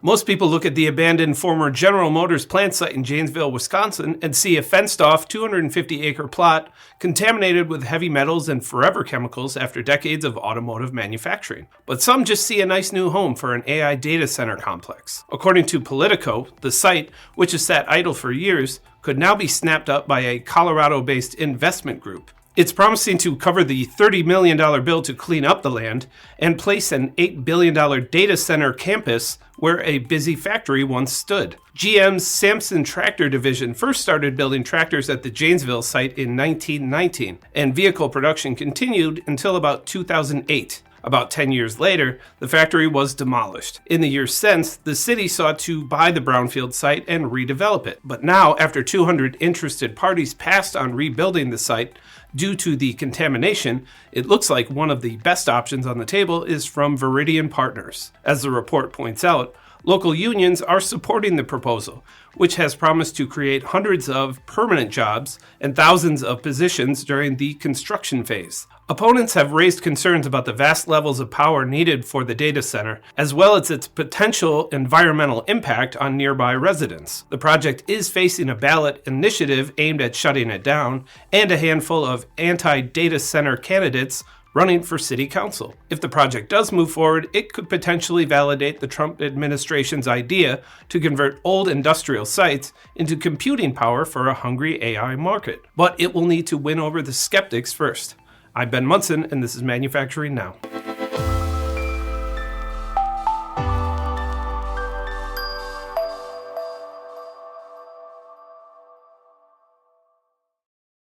Most people look at the abandoned former General Motors plant site in Janesville, Wisconsin, and see a fenced-off 250-acre plot contaminated with heavy metals and forever chemicals after decades of automotive manufacturing. But some just see a nice new home for an AI data center complex. According to Politico, the site, which has sat idle for years, could now be snapped up by a Colorado-based investment group. It's promising to cover the $30 million bill to clean up the land and place an $8 billion data center campus where a busy factory once stood. GM's Samson Tractor division first started building tractors at the Janesville site in 1919, and vehicle production continued until about 2008. About 10 years later, the factory was demolished. In the years since, the city sought to buy the brownfield site and redevelop it. But now, after 200 interested parties passed on rebuilding the site due to the contamination, it looks like one of the best options on the table is from Viridian Partners. As the report points out, local unions are supporting the proposal, which has promised to create hundreds of permanent jobs and thousands of positions during the construction phase. Opponents have raised concerns about the vast levels of power needed for the data center, as well as its potential environmental impact on nearby residents. The project is facing a ballot initiative aimed at shutting it down, and a handful of anti-data center candidates running for city council. If the project does move forward, it could potentially validate the Trump administration's idea to convert old industrial sites into computing power for a hungry AI market. But it will need to win over the skeptics first. I'm Ben Munson, and this is Manufacturing Now.